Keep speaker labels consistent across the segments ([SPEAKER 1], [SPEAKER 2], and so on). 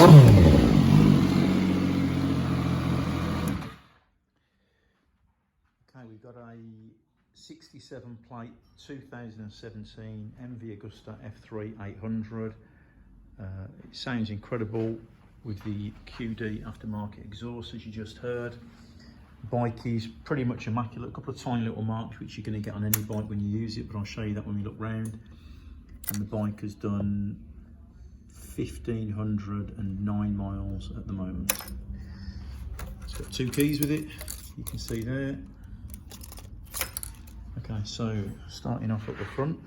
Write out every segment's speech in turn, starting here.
[SPEAKER 1] Okay, we've got a 67 plate 2017 MV Augusta F3 800. It sounds incredible with the QD aftermarket exhaust, as you just heard. Bike is pretty much immaculate. A couple of tiny little marks which you're going to get on any bike when you use it, but I'll show you that when we look round. And the bike has done 1,509 miles at the moment. It's got 2 keys with it, you can see there. Okay, so starting off at the front,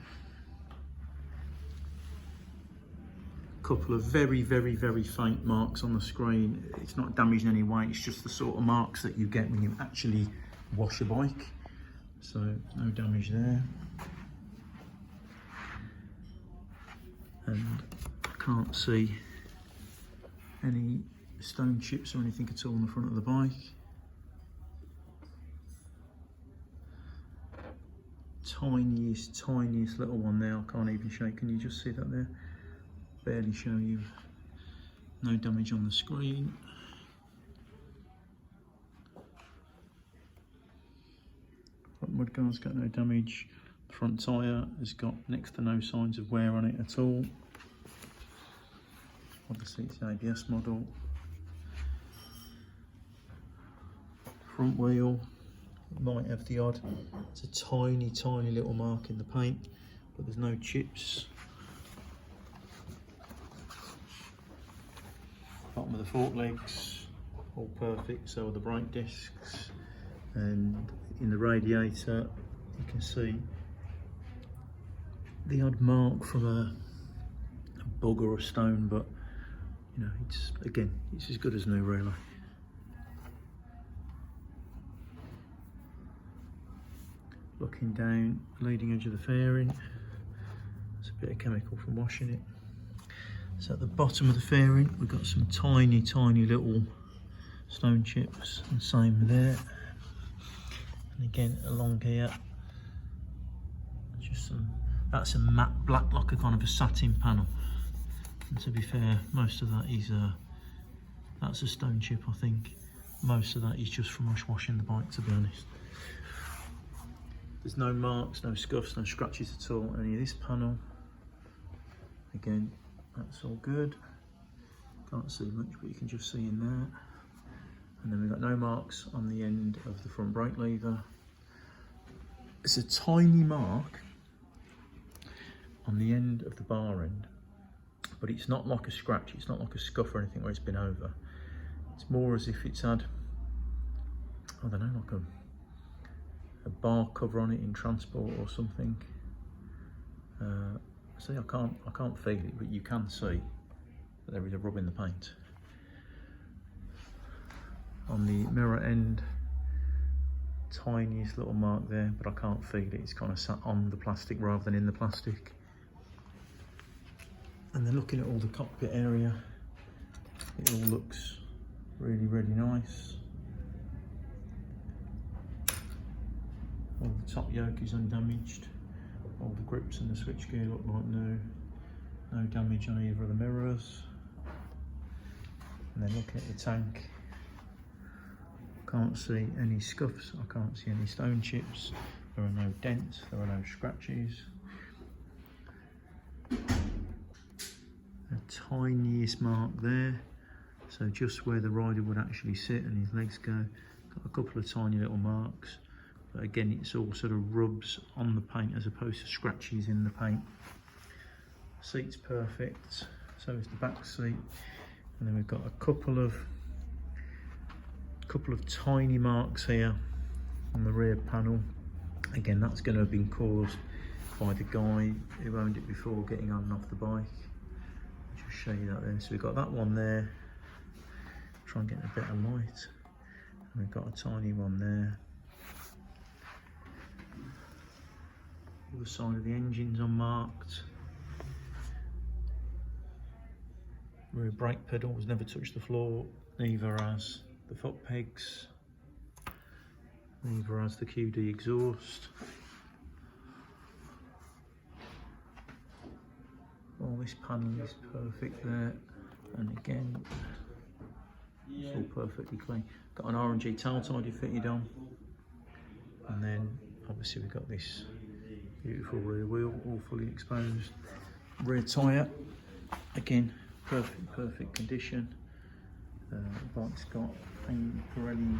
[SPEAKER 1] couple of very faint marks on the screen. It's not damaged in any way, it's just the sort of marks that you get when you actually wash a bike. So no damage there. And I can't see any stone chips or anything at all on the front of the bike. Tiniest little one there, I can't even show. Can you just see that there? Barely show you. No damage on the screen. Front mudguard's got no damage. The front tyre has got next to no signs of wear on it at all. Obviously it's an ABS model. Front wheel might have the odd, it's a tiny little mark in the paint, but there's no chips. Bottom of the fork legs, all perfect, so are the brake discs. And in the radiator, you can see the odd mark from a bug or a stone, but you know, it's as good as new really. Looking down, leading edge of the fairing, there's a bit of chemical from washing it. So at the bottom of the fairing, we've got some tiny little stone chips, and same there. And again, along here, just some, that's a matte black like a kind of a satin panel. And to be fair, most of that is, that's a stone chip, I think. Most of that is just from us washing the bike, to be honest. There's no marks, no scuffs, no scratches at all on any of this panel. Again, that's all good. Can't see much, but you can just see in there. And then we've got no marks on the end of the front brake lever. It's a tiny mark on the end of the bar end, but it's not like a scratch, it's not like a scuff or anything where it's been over. It's more as if it's had, I don't know, like a bar cover on it in transport or something. See, I can't feel it, but you can see that there is a rub in the paint. On the mirror end, tiniest little mark there, but I can't feel it. It's kind of sat on the plastic rather than in the plastic. And then looking at all the cockpit area, it all looks really nice. All the top yoke is undamaged. All the grips and the switchgear look like new. No damage on either of the mirrors. And then looking at the tank, can't see any scuffs, I can't see any stone chips. There are no dents, there are no scratches. A tiniest mark there, so just where the rider would actually sit and his legs go. Got a couple of tiny little marks. But again, it's all sort of rubs on the paint as opposed to scratches in the paint. Seat's perfect, so is the back seat. And then we've got a couple of tiny marks here on the rear panel. Again, that's going to have been caused by the guy who owned it before getting on and off the bike. I'll just show you that there. So we've got that one there. Try and get a bit of light. And we've got a tiny one there. The side of the engine's unmarked. Rear brake pedal has never touched the floor, neither has the foot pegs, neither has the QD exhaust. All this panel is perfect there. And again, it's all perfectly clean. Got an RNG tail tidy fitted on. And then obviously we've got this beautiful rear wheel, all fully exposed. Rear tyre, again, perfect condition. The bike's got Pirelli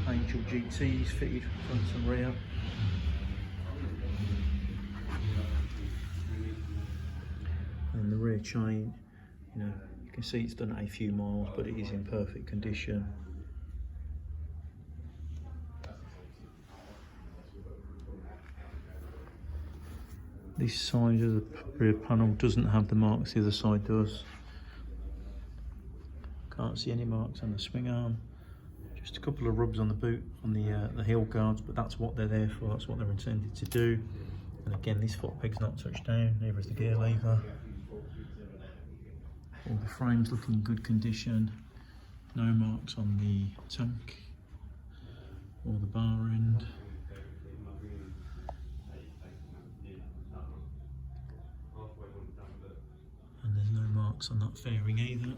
[SPEAKER 1] Angel GTs fitted front and rear. And the rear chain, you know, you can see it's done a few miles, but it is in perfect condition. This side of the rear panel doesn't have the marks, the other side does. Can't see any marks on the swing arm. Just a couple of rubs on the boot, on the heel guards, but that's what they're there for, that's what they're intended to do. And again, this foot peg's not touched down, neither is the gear lever. All the frames look in good condition. No marks on the tank or the bar end. And there's no marks on that fairing either.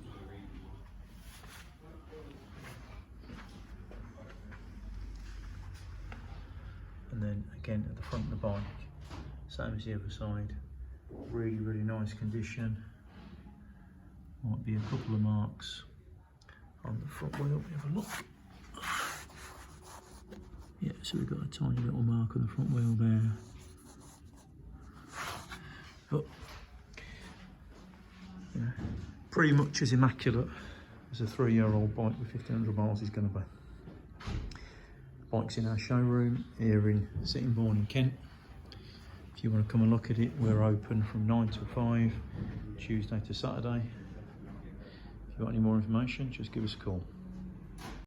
[SPEAKER 1] And then again at the front of the bike, same as the other side, really nice condition. Might be a couple of marks on the front wheel. We have a look. Yeah, so we've got a tiny little mark on the front wheel there. But yeah, pretty much as immaculate as a 3-year-old bike with 1500 miles is going to be. Bike's in our showroom here in Sittingbourne in Kent. If you want to come and look at it, we're open from 9 till 5, Tuesday to Saturday. If you want any more information, just give us a call.